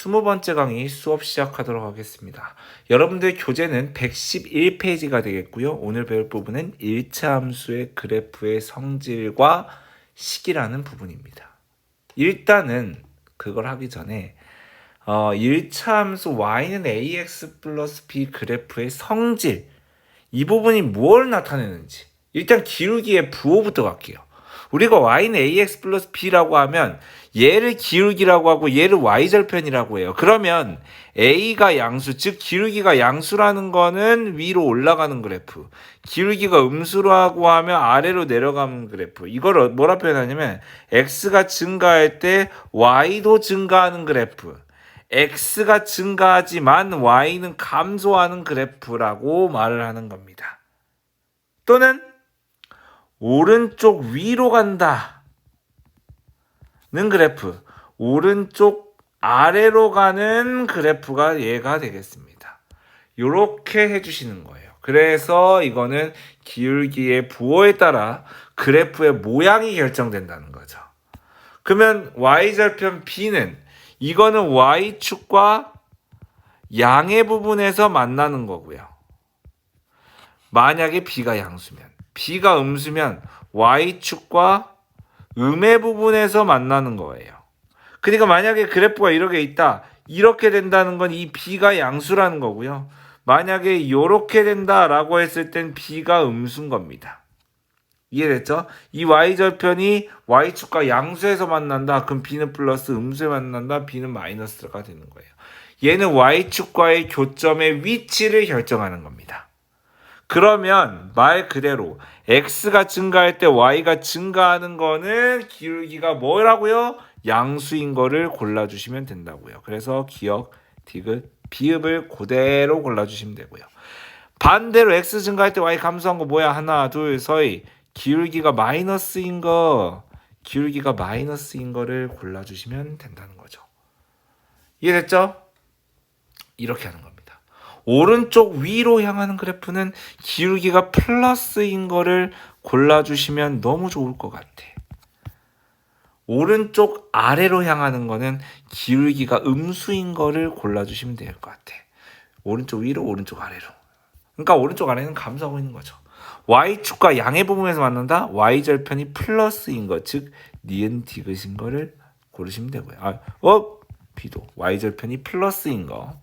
20번째 강의 수업 시작하도록 하겠습니다. 여러분들 교재는 111페이지가 되겠고요. 오늘 배울 부분은 1차 함수의 그래프의 성질과 식이라는 부분입니다. 일단은 그걸 하기 전에 1차 함수 y는 ax 플러스 b 그래프의 성질, 이 부분이 뭘 나타내는지 일단 기울기의 부호부터 갈게요. 우리가 y는 ax 플러스 b라고 하면 얘를 기울기라고 하고 얘를 y절편이라고 해요. 그러면 a가 양수, 즉 기울기가 양수라는 거는 위로 올라가는 그래프, 기울기가 음수라고 하면 아래로 내려가는 그래프. 이걸 뭐라 표현하냐면 x가 증가할 때 y도 증가하는 그래프, x가 증가하지만 y는 감소하는 그래프라고 말을 하는 겁니다. 또는 오른쪽 위로 간다 는 그래프, 오른쪽 아래로 가는 그래프가 얘가 되겠습니다. 이렇게 해주시는 거예요. 그래서 이거는 기울기의 부호에 따라 그래프의 모양이 결정된다는 거죠. 그러면 y절편 b는 이거는 y축과 양의 부분에서 만나는 거고요. 만약에 b가 양수면, b가 음수면 y축과 음의 부분에서 만나는 거예요. 그러니까 만약에 그래프가 이렇게 있다, 이렇게 된다는 건 이 b가 양수라는 거고요. 만약에 이렇게 된다라고 했을 땐 b가 음수인 겁니다. 이해됐죠? 이 y절편이 y축과 양수에서 만난다, 그럼 b는 플러스, 음수에 만난다, b는 마이너스가 되는 거예요. 얘는 y축과의 교점의 위치를 결정하는 겁니다. 그러면 말 그대로 x가 증가할 때 y가 증가하는 거는 기울기가 뭐라고요? 양수인 거를 골라주시면 된다고요. 그래서 기억, 디귿, 비읍을 그대로 골라주시면 되고요. 반대로 x 증가할 때 y 감소한 거 뭐야? 하나, 둘, 서희. 기울기가 마이너스인 거, 기울기가 마이너스인 거를 골라주시면 된다는 거죠. 이해됐죠? 이렇게 하는 겁니다. 오른쪽 위로 향하는 그래프는 기울기가 플러스인 거를 골라주시면 너무 좋을 것 같아. 오른쪽 아래로 향하는 거는 기울기가 음수인 거를 골라주시면 될 것 같아. 오른쪽 위로, 오른쪽 아래로. 그러니까 오른쪽 아래는 감소하고 있는 거죠. y축과 양의 부분에서 만난다. y절편이 플러스인 거, 즉 니은 디귿인 거를 고르시면 되고요. b도 y절편이 플러스인 거,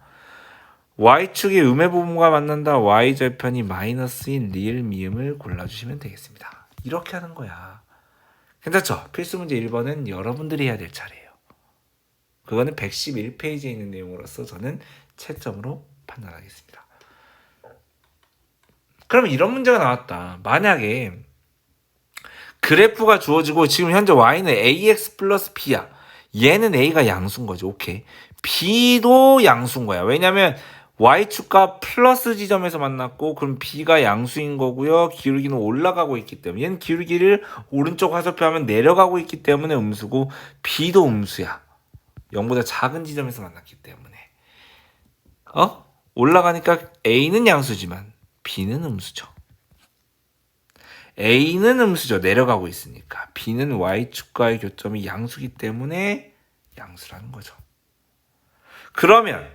y축이 음의 부분과 만난다. y절편이 마이너스인 리을 미음을 골라주시면 되겠습니다. 이렇게 하는 거야. 괜찮죠? 필수 문제 1번은 여러분들이 해야 될 차례예요. 그거는 111페이지에 있는 내용으로서 저는 채점으로 판단하겠습니다. 그러면 이런 문제가 나왔다. 만약에 그래프가 주어지고 지금 현재 y는 ax 플러스 b야. 얘는 a가 양수인 거죠. 오케이. b도 양수인 거야. 왜냐면 y축과 플러스 지점에서 만났고, 그럼 b가 양수인 거고요. 기울기는 올라가고 있기 때문에, 얘는 기울기를 오른쪽 화살표하면 내려가고 있기 때문에 음수고, b도 음수야. 0보다 작은 지점에서 만났기 때문에. 올라가니까 a는 양수지만 b는 음수죠. a는 음수죠. 내려가고 있으니까. b는 y축과의 교점이 양수기 때문에 양수라는 거죠. 그러면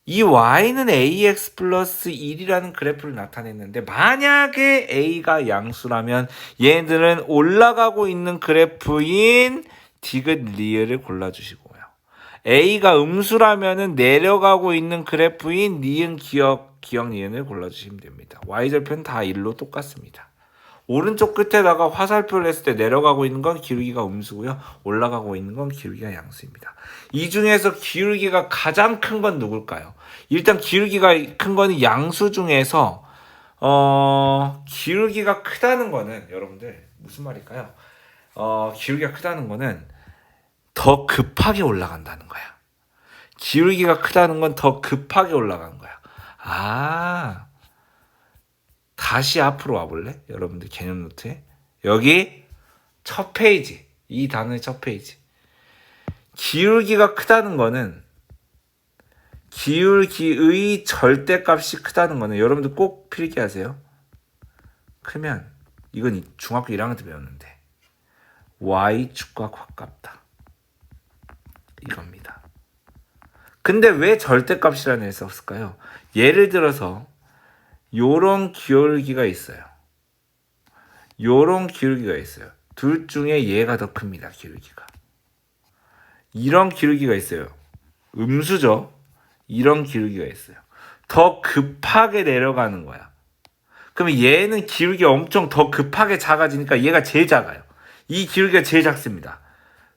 이 y는 ax 플러스 1이라는 그래프를 나타냈는데, 만약에 a가 양수라면 얘들은 올라가고 있는 그래프인 디귿 리을을 골라주시고요. a가 음수라면 내려가고 있는 그래프인 니은 기억 니은을 골라주시면 됩니다. y절편 다 1로 똑같습니다. 오른쪽 끝에다가 화살표를 했을 때 내려가고 있는 건 기울기가 음수고요. 올라가고 있는 건 기울기가 양수입니다. 이 중에서 기울기가 가장 큰 건 누굴까요? 일단 기울기가 큰 거는 양수 중에서 기울기가 크다는 거는, 여러분들 무슨 말일까요? 기울기가 크다는 거는 더 급하게 올라간다는 거야. 기울기가 크다는 건 더 급하게 올라가는 거야. 다시 앞으로 와볼래? 여러분들 개념 노트에 여기 첫 페이지, 이 단어의 첫 페이지. 기울기가 크다는 거는, 기울기의 절대값이 크다는 거는, 여러분들 꼭 필기하세요. 크면, 이건 중학교 1학년 때 배웠는데, y축과 가깝다, 이겁니다. 근데 왜 절대값이라는 애를 썼을까요? 예를 들어서 요런 기울기가 있어요. 요런 기울기가 있어요. 둘 중에 얘가 더 큽니다. 기울기가. 이런 기울기가 있어요. 음수죠. 이런 기울기가 있어요. 더 급하게 내려가는 거야. 그러면 얘는 기울기가 엄청 더 급하게 작아지니까 얘가 제일 작아요. 이 기울기가 제일 작습니다.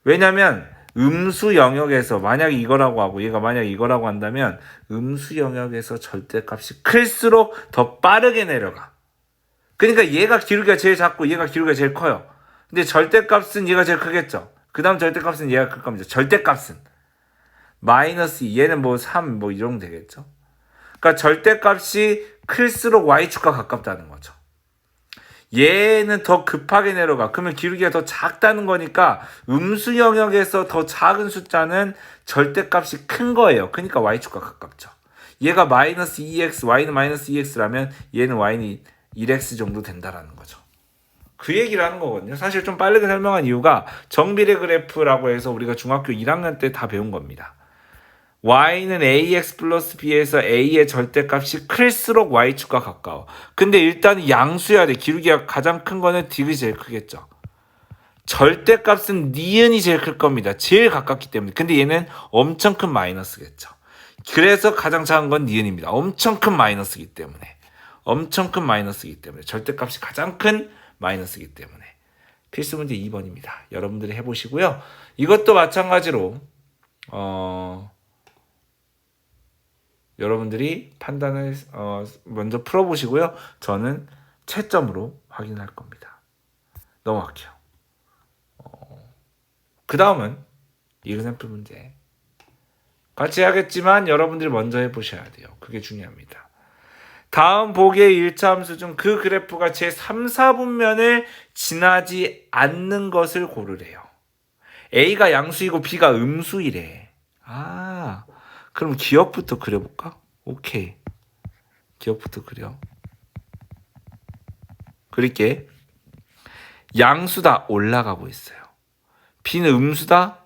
왜냐면 음수 영역에서 만약 이거라고 하고 얘가 만약 이거라고 한다면 음수 영역에서 절대값이 클수록 더 빠르게 내려가. 그러니까 얘가 기울기가 제일 작고 얘가 기울기가 제일 커요. 근데 절대값은 얘가 제일 크겠죠. 그 다음 절대값은 얘가 클 겁니다. 절대값은 마이너스 2, 얘는 뭐 3, 뭐 이런 되겠죠. 그러니까 절대값이 클수록 y축과 가깝다는 거죠. 얘는 더 급하게 내려가. 그러면 기울기가 더 작다는 거니까 음수 영역에서 더 작은 숫자는 절대값이 큰 거예요. 그러니까 y축과 가깝죠. 얘가 마이너스 2x, y는 마이너스 2x라면 얘는 y는 1x 정도 된다라는 거죠. 그 얘기를 하는 거거든요. 사실 좀 빠르게 설명한 이유가 정비례 그래프라고 해서 우리가 중학교 1학년 때 다 배운 겁니다. y는 ax 플러스 b에서 a의 절대값이 클수록 y축과 가까워. 근데 일단 양수해야 돼. 기울기가 가장 큰 거는 딕이 제일 크겠죠. 절대값은 니은이 제일 클 겁니다. 제일 가깝기 때문에. 근데 얘는 엄청 큰 마이너스겠죠. 그래서 가장 작은 건 니은입니다. 엄청 큰 마이너스이기 때문에. 엄청 큰 마이너스이기 때문에. 절대값이 가장 큰 마이너스이기 때문에. 필수 문제 2번입니다. 여러분들이 해보시고요. 이것도 마찬가지로 여러분들이 판단을 먼저 풀어보시고요. 저는 채점으로 확인할 겁니다. 넘어갈게요. 그 다음은 이그샘플 문제. 같이 하겠지만 여러분들이 먼저 해보셔야 돼요. 그게 중요합니다. 다음 보기의 1차 함수 중 그 그래프가 제 3, 4분면을 지나지 않는 것을 고르래요. A가 양수이고 B가 음수이래. 그럼 기억부터 그려볼까? 오케이. 기억부터 그려. 그릴게. 양수다. 올라가고 있어요. B는 음수다.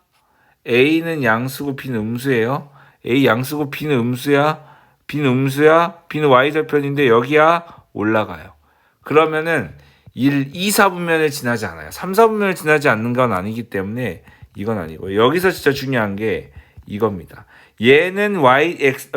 A는 양수고 B는 음수예요. A 양수고 B는 음수야. B는 음수야. B는 y절편인데 여기야 올라가요. 그러면은 1, 2, 4분면을 지나지 않아요. 3, 4분면을 지나지 않는 건 아니기 때문에 이건 아니고 여기서 진짜 중요한 게 이겁니다. 얘는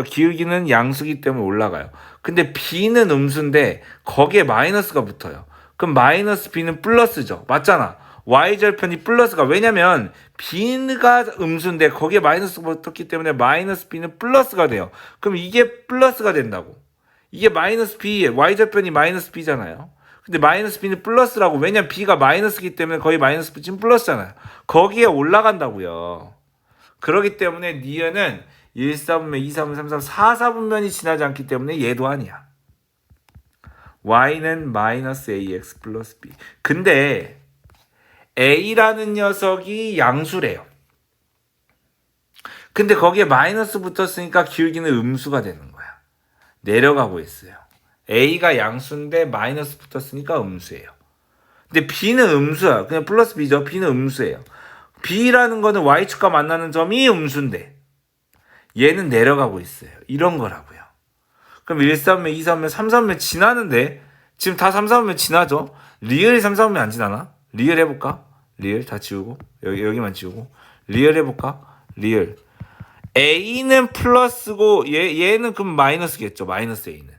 기울기는 양수기 때문에 올라가요. 근데 B는 음수인데 거기에 마이너스가 붙어요. 그럼 마이너스 B는 플러스죠. 맞잖아. y절편이 플러스가 왜냐면 B가 음수인데 거기에 마이너스가 붙었기 때문에 마이너스 B는 플러스가 돼요. 그럼 이게 플러스가 된다고. 이게 마이너스 B, y절편이 마이너스 B잖아요. 근데 마이너스 B는 플러스라고. 왜냐면 B가 마이너스기 때문에 거의 마이너스 B는 플러스잖아요. 거기에 올라간다고요. 그렇기 때문에 니은은 1, 4분면, 2, 4분면, 3, 4분면, 4, 4분면이 지나지 않기 때문에 얘도 아니야. y는 마이너스 ax 플러스 b. 근데 a라는 녀석이 양수래요. 근데 거기에 마이너스 붙었으니까 기울기는 음수가 되는 거야. 내려가고 있어요. a가 양수인데 마이너스 붙었으니까 음수예요. 근데 b는 음수야. 그냥 플러스 b죠. b는 음수예요. b라는 거는 y축과 만나는 점이 음수인데 얘는 내려가고 있어요. 이런 거라고요. 그럼 1, 3면, 2, 3면, 3, 4면 지나는데 지금 다 3, 4면 지나죠? 리얼이 3, 4면 안 지나나? 리얼 해볼까? 리얼 다 지우고 여기만 지우고 리얼 해볼까? 리얼 A는 플러스고 얘는 그럼 마이너스겠죠. 마이너스 A는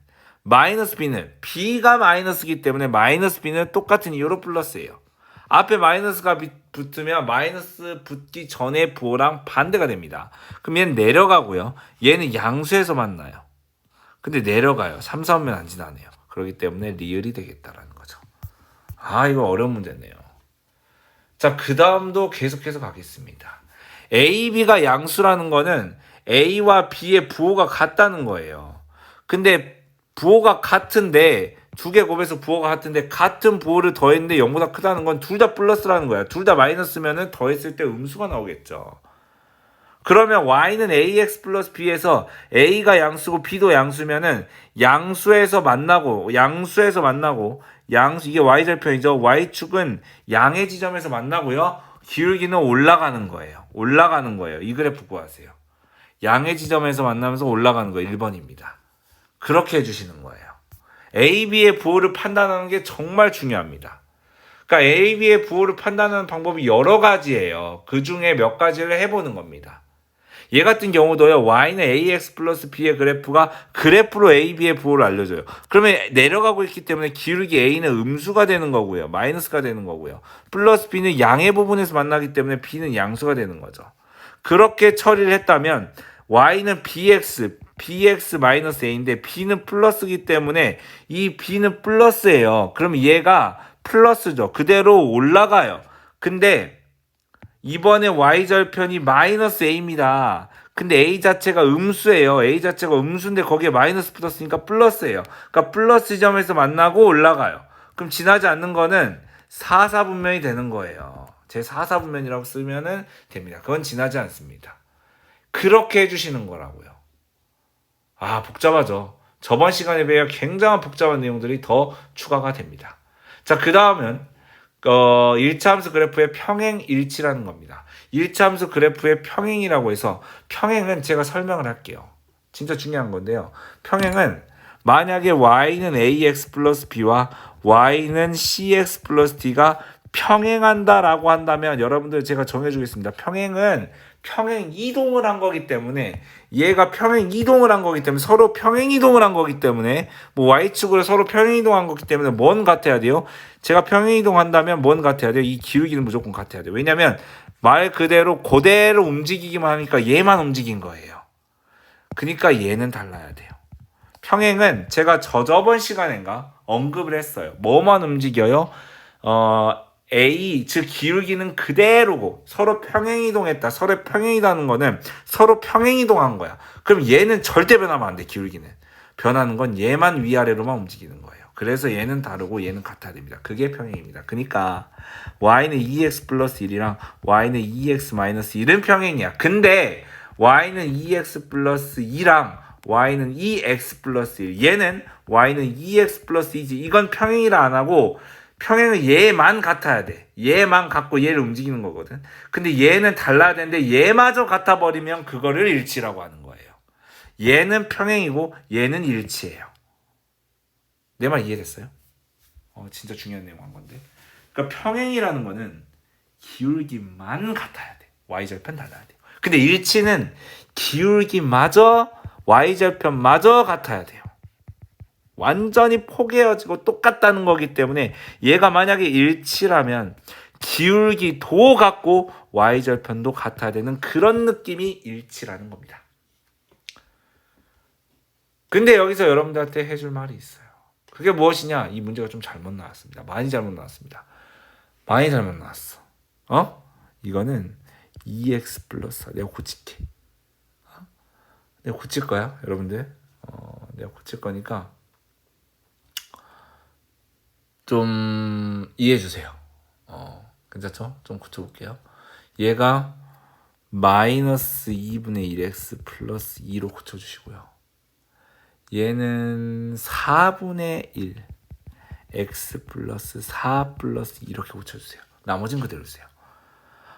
마이너스 B는 B가 마이너스기 때문에 마이너스 B는 똑같은 이유로 플러스예요. 앞에 마이너스가 붙으면 마이너스 붙기 전에 부호랑 반대가 됩니다. 그럼 얘는 내려가고요. 얘는 양수에서 만나요. 근데 내려가요. 3, 4면 안 지나네요. 그렇기 때문에 리얼이 되겠다라는 거죠. 이거 어려운 문제네요. 자, 그 다음도 계속해서 가겠습니다. A, B가 양수라는 거는 A와 B의 부호가 같다는 거예요. 근데 부호가 같은데 두 개 곱해서 부호가 같은데 같은 부호를 더했는데 0보다 크다는 건 둘 다 플러스라는 거야. 둘 다 마이너스면은 더했을 때 음수가 나오겠죠. 그러면 y는 ax 플러스 b에서 a가 양수고 b도 양수면은 양수에서 만나고 이게 y절편이죠. y축은 양의 지점에서 만나고요. 기울기는 올라가는 거예요. 이 그래프 구하세요. 양의 지점에서 만나면서 올라가는 거 1번입니다. 그렇게 해주시는 거예요. A, B의 부호를 판단하는 게 정말 중요합니다. 그러니까 A, B의 부호를 판단하는 방법이 여러 가지예요. 그 중에 몇 가지를 해보는 겁니다. 얘 같은 경우도요. Y는 AX 플러스 B의 그래프가 그래프로 A, B의 부호를 알려줘요. 그러면 내려가고 있기 때문에 기울기 A는 음수가 되는 거고요. 마이너스가 되는 거고요. 플러스 B는 양의 부분에서 만나기 때문에 B는 양수가 되는 거죠. 그렇게 처리를 했다면 Y는 BX 마이너스 A인데 B는 플러스이기 때문에 이 B는 플러스예요. 그럼 얘가 플러스죠. 그대로 올라가요. 근데 이번에 Y절편이 마이너스 A입니다. 근데 A 자체가 음수예요. A 자체가 음수인데 거기에 마이너스 붙었으니까 플러스예요. 그러니까 플러스 지점에서 만나고 올라가요. 그럼 지나지 않는 거는 4사분면이 되는 거예요. 제 4사분면이라고 쓰면은 됩니다. 그건 지나지 않습니다. 그렇게 해주시는 거라고요. 아, 복잡하죠. 저번 시간에 비해 굉장한 복잡한 내용들이 더 추가가 됩니다. 자, 그 다음은 1차함수 그래프의 평행 일치라는 겁니다. 1차함수 그래프의 평행이라고 해서 평행은 제가 설명을 할게요. 진짜 중요한 건데요. 평행은 만약에 y는 ax 플러스 b와 y는 cx 플러스 d가 평행한다라고 한다면 여러분들 제가 정해주겠습니다. 평행은 평행 이동을 한 거기 때문에 얘가 평행 이동을 한 거기 때문에 서로 평행 이동을 한 거기 때문에 뭐 y축으로 서로 평행 이동한 거기 때문에 뭔 같아야 돼요? 제가 평행 이동한다면 뭔 같아야 돼요? 이 기울기는 무조건 같아야 돼요. 왜냐면 말 그대로 그대로 움직이기만 하니까 얘만 움직인 거예요. 그러니까 얘는 달라야 돼요. 평행은 제가 저번 시간인가 언급을 했어요. 뭐만 움직여요? A, 즉 기울기는 그대로고 서로 평행이동했다. 서로 평행이동하는 거는 서로 평행이동한 거야. 그럼 얘는 절대 변하면 안 돼. 기울기는. 변하는 건 얘만 위아래로만 움직이는 거예요. 그래서 얘는 다르고 얘는 같아야 됩니다. 그게 평행입니다. 그러니까 y는 2x 플러스 1이랑 y는 2x 마이너스 1은 평행이야. 근데 y는 2x 플러스 2랑 y는 2x 플러스 1. 얘는 y는 2x 플러스 2지. 이건 평행이라 안 하고 평행은 얘만 같아야 돼. 얘만 같고 얘를 움직이는 거거든. 근데 얘는 달라야 되는데 얘마저 같아 버리면 그거를 일치라고 하는 거예요. 얘는 평행이고 얘는 일치예요. 내 말 이해됐어요? 진짜 중요한 내용 한 건데. 그러니까 평행이라는 거는 기울기만 같아야 돼. y절편 달라야 돼요. 근데 일치는 기울기마저 y절편마저 같아야 돼요. 완전히 포개어지고 똑같다는 거기 때문에 얘가 만약에 일치라면 기울기도 같고 y절편도 같아야 되는 그런 느낌이 일치라는 겁니다. 근데 여기서 여러분들한테 해줄 말이 있어요. 그게 무엇이냐? 이 문제가 좀 잘못 나왔습니다. 많이 잘못 나왔습니다. 많이 잘못 나왔어. 이거는 2x 플러스 내가 고칠게. 내가 고칠 거야, 여러분들. 내가 고칠 거니까 좀 이해해 주세요. 괜찮죠? 좀 고쳐볼게요. 얘가 마이너스 2분의 1x 플러스 2로 고쳐주시고요. 얘는 4분의 1 x 플러스 4 플러스 2 이렇게 고쳐주세요. 나머지는 그대로 주세요.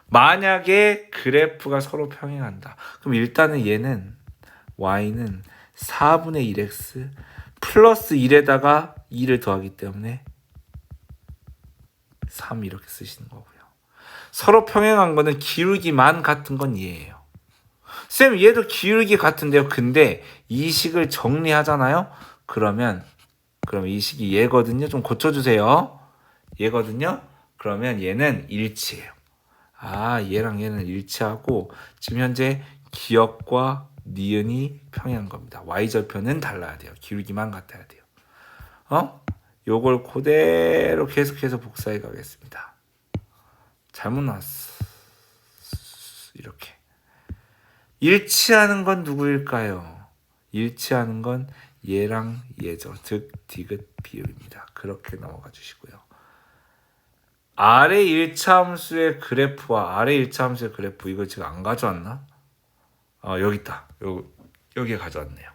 만약에 그래프가 서로 평행한다. 그럼 일단은 얘는 y는 4분의 1x 플러스 1에다가 2를 더하기 때문에 3 이렇게 쓰시는 거고요. 서로 평행한 거는 기울기만 같은 건 얘예요. 쌤 얘도 기울기 같은데요. 근데 이 식을 정리하잖아요. 그러면 이 식이 얘거든요. 좀 고쳐주세요. 얘거든요. 그러면 얘는 일치예요. 얘랑 얘는 일치하고 지금 현재 기역과 니은이 평행한 겁니다. y절편은 달라야 돼요. 기울기만 같아야 돼요. 요걸 그대로 계속해서 복사해 가겠습니다. 잘못 나왔어. 이렇게. 일치하는 건 누구일까요? 일치하는 건 얘랑 얘죠. 즉 디귿 비율입니다. 그렇게 넘어가 주시고요. 아래 1차함수의 그래프와 아래 1차함수의 그래프 이거 지금 안 가져왔나? 여기 있다. 여기에 가져왔네요.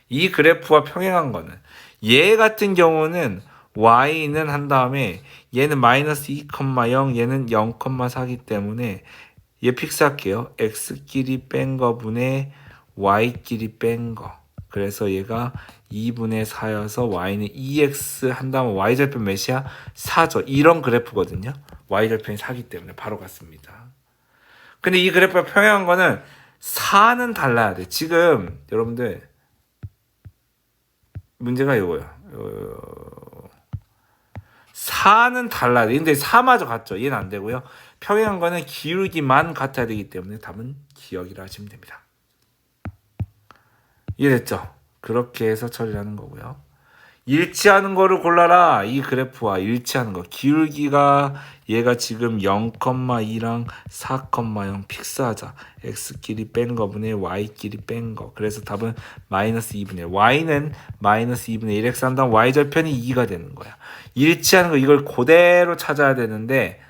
이 그래프와 평행한 거는 얘 같은 경우는 y는 한 다음에 얘는 마이너스 2,0 얘는 0,4기 때문에 얘 픽스할게요. x끼리 뺀 거분의 y끼리 뺀 거. 그래서 얘가 2분의 4여서 y는 2x 한다면 y절편 몇이야? 4죠. 이런 그래프거든요. y절편이 4기 때문에 바로 갔습니다. 근데 이 그래프가 평행한 거는 4는 달라야 돼. 지금 여러분들 문제가 이거예요. 4는 달라야 돼. 근데 4마저 같죠. 얘는 안 되고요. 평행한 거는 기울기만 같아야 되기 때문에 답은 기억이라 하시면 됩니다. 이해됐죠? 그렇게 해서 처리하는 거고요. 일치하는 거를 골라라. 이 그래프와 일치하는 거. 기울기가 얘가 지금 0,2랑 4,0 픽스하자. x끼리 뺀 거분의 y끼리 뺀 거. 그래서 답은 마이너스 2분의 1. y는 마이너스 2분의 1 x 한다면 y절편이 2가 되는 거야. 일치하는 거 이걸 그대로 찾아야 되는데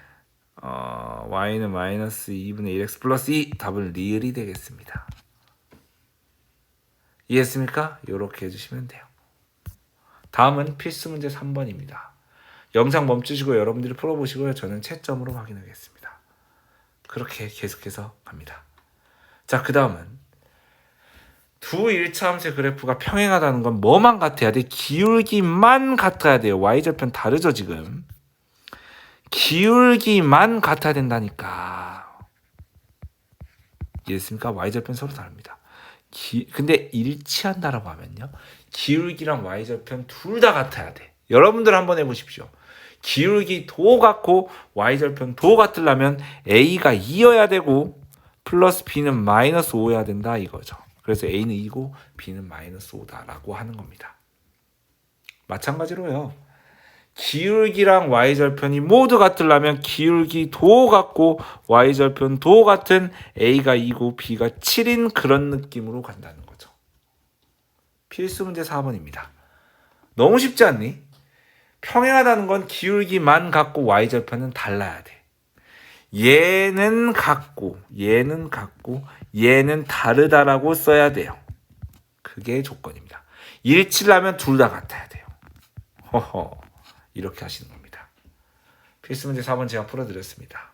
y는 마이너스 2분의 1x 플러스 2. 답은 리을이 되겠습니다. 이해했습니까? 이렇게 해주시면 돼요. 다음은 필수 문제 3번입니다. 영상 멈추시고 여러분들이 풀어보시고요. 저는 채점으로 확인하겠습니다. 그렇게 계속해서 갑니다. 자, 그 다음은 두 일차함수의 그래프가 평행하다는 건 뭐만 같아야 돼? 기울기만 같아야 돼요. y절편 다르죠 지금. 기울기만 같아야 된다니까. 이해했습니까? y절편 서로 다릅니다. 근데 일치한다라고 하면요, 기울기랑 y절편 둘 다 같아야 돼. 여러분들 한번 해보십시오. 기울기 도 같고 y절편 도 같으려면 a가 2여야 되고 플러스 b는 마이너스 5여야 된다 이거죠. 그래서 a는 2고 b는 마이너스 5다라고 하는 겁니다. 마찬가지로요, 기울기랑 y절편이 모두 같으려면 기울기 도 같고 y절편 도 같은 a가 2고 b가 7인 그런 느낌으로 간다는 거죠. 필수 문제 4번입니다. 너무 쉽지 않니? 평행하다는 건 기울기만 같고 y절편은 달라야 돼. 얘는 같고 얘는 같고 얘는 다르다라고 써야 돼요. 그게 조건입니다. 일치하면 둘 다 같아야 돼요. 허허. 이렇게 하시는 겁니다. 필수 문제 4번 제가 풀어드렸습니다.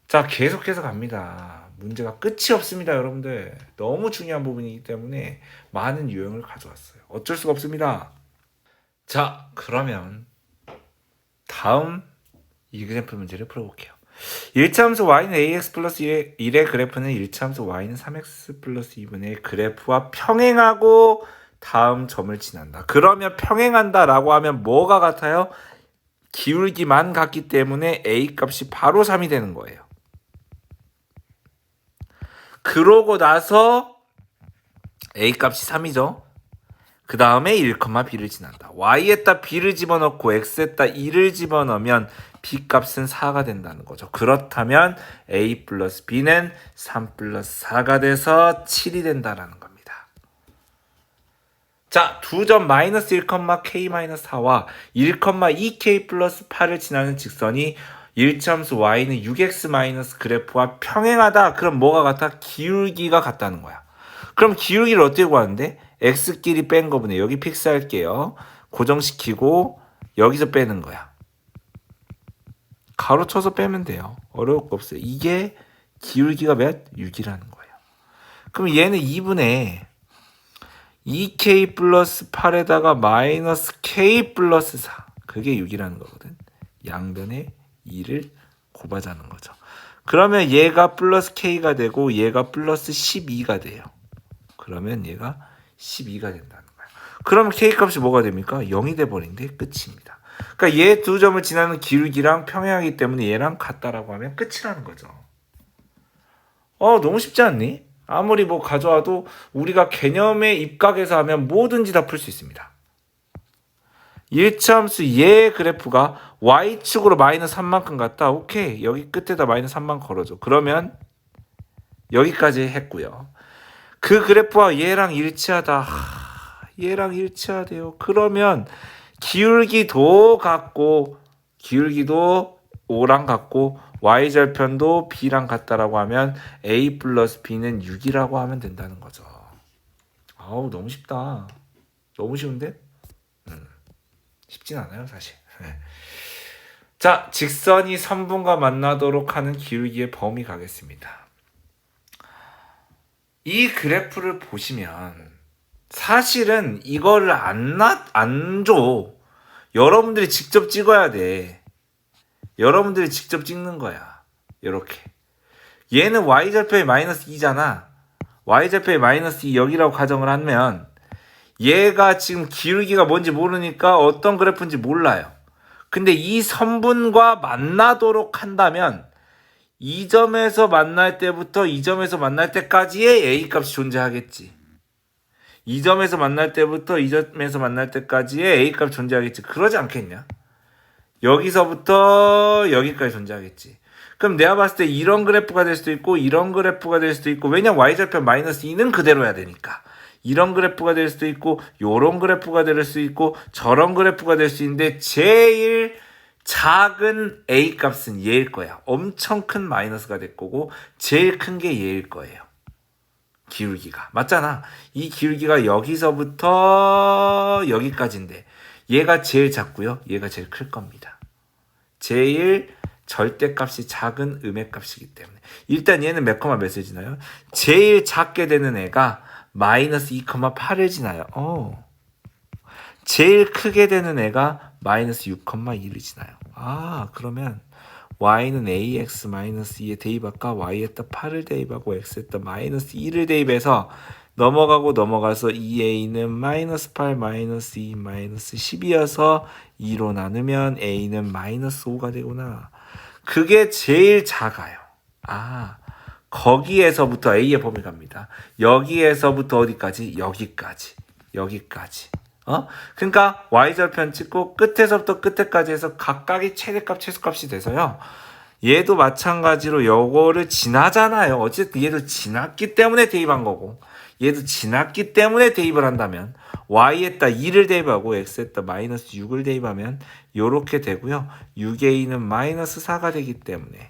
자, 계속해서 갑니다. 문제가 끝이 없습니다, 여러분들. 너무 중요한 부분이기 때문에 많은 유형을 가져왔어요. 어쩔 수가 없습니다. 자, 그러면 다음 이그샘플 문제를 풀어볼게요. 일차함수 y는 ax 플러스 1의 그래프는 일차함수 y는 3x 플러스 2분의 그래프와 평행하고 다음 점을 지난다. 그러면 평행한다라고 하면 뭐가 같아요? 기울기만 같기 때문에 a 값이 바로 3이 되는 거예요. 그러고 나서 a 값이 3이죠. 그 다음에 1,b를 지난다. y에다 b를 집어넣고 x에다 2를 집어넣으면 b 값은 4가 된다는 거죠. 그렇다면 a 플러스 b는 3 플러스 4가 돼서 7이 된다는 겁니다. 자, 두 점 마이너스 1,k-4와 1,2k 플러스 8을 지나는 직선이 일차함수 y는 6x 마이너스 그래프와 평행하다. 그럼 뭐가 같아? 기울기가 같다는 거야. 그럼 기울기를 어떻게 구하는데? x끼리 뺀 거분에 여기 픽스할게요. 고정시키고 여기서 빼는 거야. 가로쳐서 빼면 돼요. 어려울 거 없어요. 이게 기울기가 몇? 6이라는 거예요. 그럼 얘는 2분의 2k 플러스 8에다가 마이너스 k 플러스 4. 그게 6이라는 거거든. 양변에 2를 곱하자는 거죠. 그러면 얘가 플러스 k가 되고 얘가 플러스 12가 돼요. 그러면 얘가 12가 된다는 거야. 그러면 k 값이 뭐가 됩니까? 0이 돼버린데 끝입니다. 그러니까 얘 두 점을 지나는 기울기랑 평행하기 때문에 얘랑 같다라고 하면 끝이라는 거죠. 너무 쉽지 않니? 아무리 뭐 가져와도 우리가 개념에 입각해서 하면 뭐든지 다 풀 수 있습니다. 일차함수 얘 그래프가 y축으로 마이너스 3만큼 갔다. 오케이. 여기 끝에다 마이너스 3만 걸어줘. 그러면 여기까지 했고요. 그 그래프와 얘랑 일치하다. 얘랑 일치하대요. 그러면 기울기도 같고 기울기도 5랑 같고 y절편도 b랑 같다라고 하면 a 플러스 b는 6이라고 하면 된다는 거죠. 아우, 너무 쉽다. 너무 쉬운데? 쉽진 않아요, 사실. 자, 직선이 선분과 만나도록 하는 기울기의 범위 가겠습니다. 이 그래프를 보시면 사실은 이거를 안 줘. 여러분들이 직접 찍어야 돼. 여러분들이 직접 찍는 거야. 이렇게. 얘는 y절편이 마이너스 2잖아. y절편이 마이너스 2 여기라고 가정을 하면 얘가 지금 기울기가 뭔지 모르니까 어떤 그래프인지 몰라요. 근데 이 선분과 만나도록 한다면 이 점에서 만날 때부터 이 점에서 만날 때까지의 A 값이 존재하겠지. 이 점에서 만날 때부터 이 점에서 만날 때까지의 A 값이 존재하겠지. 그러지 않겠냐? 여기서부터 여기까지 존재하겠지. 그럼 내가 봤을 때 이런 그래프가 될 수도 있고 이런 그래프가 될 수도 있고, 왜냐면 y절편 마이너스 2는 그대로야 되니까. 이런 그래프가 될 수도 있고 요런 그래프가 될 수 있고 저런 그래프가 될 수 있는데 제일 작은 A 값은 얘일 거야. 엄청 큰 마이너스가 될 거고 제일 큰 게 얘일 거예요. 기울기가. 맞잖아. 이 기울기가 여기서부터 여기까지인데 얘가 제일 작고요. 얘가 제일 클 겁니다. 제일 절대값이 작은 음의 값이기 때문에. 일단 얘는 몇 컴마 몇을 지나요? 제일 작게 되는 애가 마이너스 2,8을 지나요. 제일 크게 되는 애가 마이너스 6,1을 지나요. 그러면 y는 ax-2에 대입할까? y에다 8을 대입하고 x에다 마이너스 2를 대입해서 넘어가서 2a는 마이너스 8, 마이너스 2, 마이너스 10이어서 2로 나누면 a는 마이너스 5가 되구나. 그게 제일 작아요. 거기에서부터 a의 범위 갑니다. 여기에서부터 어디까지? 여기까지. 그러니까 y절편 찍고 끝에서부터 끝에까지 해서 각각이 최대값, 최소값이 돼서요. 얘도 마찬가지로 요거를 지나잖아요. 어쨌든 얘도 지났기 때문에 대입한 거고, 얘도 지났기 때문에 대입을 한다면 y에다 2를 대입하고 x에다 마이너스 6을 대입하면 요렇게 되고요. 6a는 마이너스 4가 되기 때문에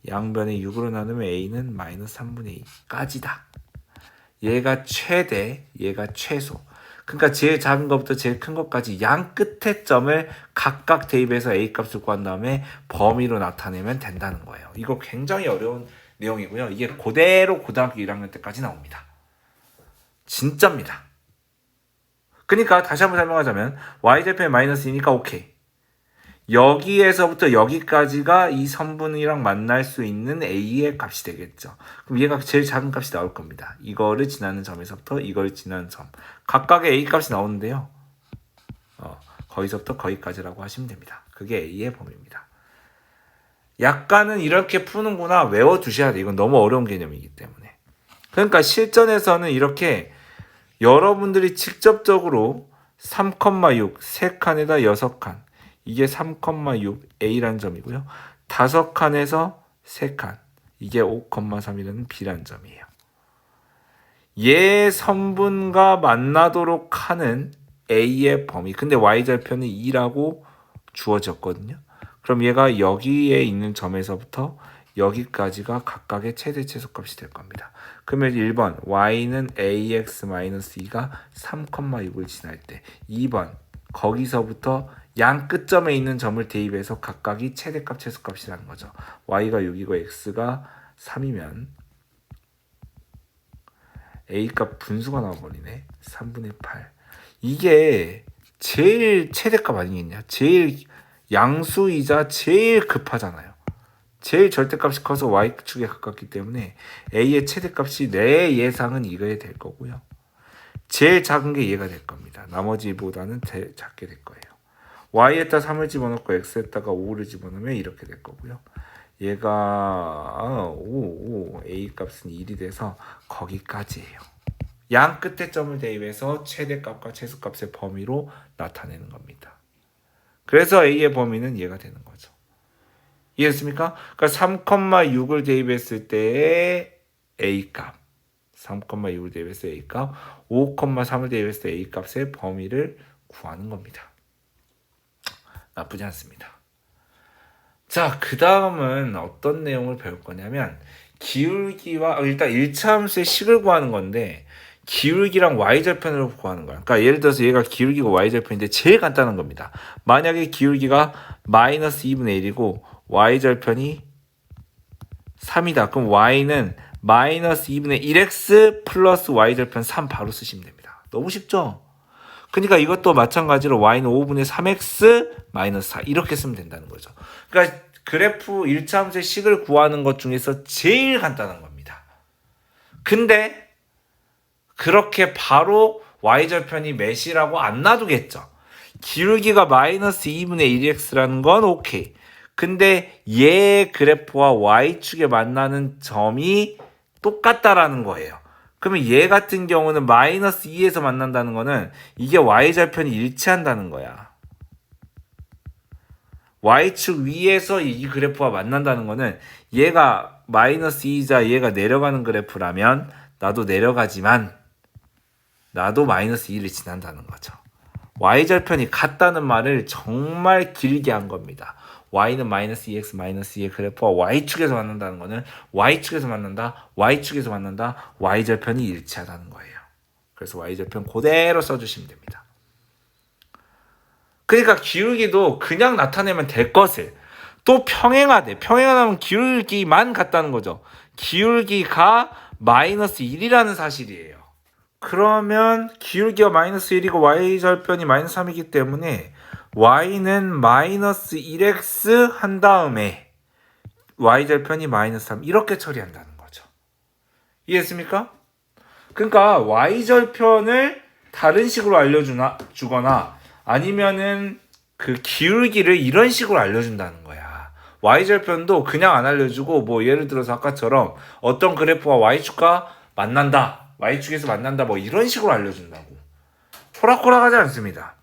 양변에 6으로 나누면 a는 마이너스 3분의 2까지다. 얘가 최대, 얘가 최소. 그러니까 제일 작은 것부터 제일 큰 것까지 양 끝의 점을 각각 대입해서 A 값을 구한 다음에 범위로 나타내면 된다는 거예요. 이거 굉장히 어려운 내용이고요. 이게 그대로 고등학교 1학년 때까지 나옵니다. 진짜입니다. 그러니까 다시 한번 설명하자면 y절편이 마이너스 2니까 오케이. 여기에서부터 여기까지가 이 선분이랑 만날 수 있는 A의 값이 되겠죠. 그럼 얘가 제일 작은 값이 나올 겁니다. 이거를 지나는 점에서부터 이걸 지나는 점. 각각의 A 값이 나오는데요. 거기서부터 거기까지라고 하시면 됩니다. 그게 A의 범위입니다. 약간은 이렇게 푸는구나 외워두셔야 돼요. 이건 너무 어려운 개념이기 때문에. 그러니까 실전에서는 이렇게 여러분들이 직접적으로 3,6, 3칸에다 6칸. 이게 3,6 A라는 점이고요. 5칸에서 3칸. 이게 5,3이라는 B라는 점이에요. 얘 선분과 만나도록 하는 A의 범위. 근데 Y절편은 2라고 주어졌거든요. 그럼 얘가 여기에 있는 점에서부터 여기까지가 각각의 최대 최소값이 될 겁니다. 그러면 1번 Y는 AX-2가 3,6을 지날 때, 2번 거기서부터 양 끝점에 있는 점을 대입해서 각각이 최대값, 최소값이라는 거죠. y가 6이고 x가 3이면 a값 분수가 나와버리네. 3분의 8. 이게 제일 최대값 아니겠냐? 제일 양수이자 제일 급하잖아요. 제일 절대값이 커서 y축에 가깝기 때문에 a의 최대값이 내 예상은 이거에 될 거고요. 제일 작은 게 얘가 될 겁니다. 나머지보다는 작게 될 거예요. y에다 3을 집어넣고 x에다가 5를 집어넣으면 이렇게 될 거고요. 얘가 a 값은 1이 돼서 거기까지예요. 양 끝에 점을 대입해서 최대값과 최소값의 범위로 나타내는 겁니다. 그래서 a의 범위는 얘가 되는 거죠. 이해했습니까? 그러니까 3,6을 대입했을 때의 a 값, 3,6을 대입했을 때 a 값, 5,3을 대입했을 때 a 값의 범위를 구하는 겁니다. 나쁘지 않습니다. 자, 그 다음은 어떤 내용을 배울 거냐면 기울기와 일단 1차 함수의 식을 구하는 건데 기울기랑 y절편으로 구하는 거야. 그러니까 예를 들어서 얘가 기울기가 y절편인데 제일 간단한 겁니다. 만약에 기울기가 마이너스 2분의 1이고 y절편이 3이다. 그럼 y는 마이너스 2분의 1x 플러스 y절편 3 바로 쓰시면 됩니다. 너무 쉽죠? 그러니까 이것도 마찬가지로 y는 5분의 3x 마이너스 4 이렇게 쓰면 된다는 거죠. 그러니까 그래프 1차 함수의 식을 구하는 것 중에서 제일 간단한 겁니다. 근데 그렇게 바로 y절편이 몇이라고 안 놔두겠죠. 기울기가 마이너스 2분의 1x라는 건 오케이. 근데 얘 그래프와 y축에 만나는 점이 똑같다라는 거예요. 그러면 얘 같은 경우는 마이너스 2에서 만난다는 거는 이게 y절편이 일치한다는 거야. y축 위에서 이 그래프와 만난다는 거는 얘가 마이너스 2자 얘가 내려가는 그래프라면 나도 내려가지만 나도 마이너스 2를 지난다는 거죠. y절편이 같다는 말을 정말 길게 한 겁니다. y는 마이너스 2x 마이너스 2의 그래프와 y축에서 만난다는 거는 y축에서 만난다, y축에서 만난다, y절편이 일치하다는 거예요. 그래서 y절편 그대로 써주시면 됩니다. 그러니까 기울기도 그냥 나타내면 될 것을 또 평행하되, 평행하면 기울기만 같다는 거죠. 기울기가 마이너스 1이라는 사실이에요. 그러면 기울기가 마이너스 1이고 y절편이 마이너스 3이기 때문에 y는 마이너스 1x 한 다음에 y절편이 마이너스 3 이렇게 처리한다는 거죠. 이해했습니까? 그러니까 y절편을 다른 식으로 알려주거나 아니면은 그 기울기를 이런 식으로 알려준다는 거야. y절편도 그냥 안 알려주고 뭐 예를 들어서 아까처럼 어떤 그래프와 y축과 만난다, y축에서 만난다 뭐 이런 식으로 알려준다고. 호락호락하지 않습니다.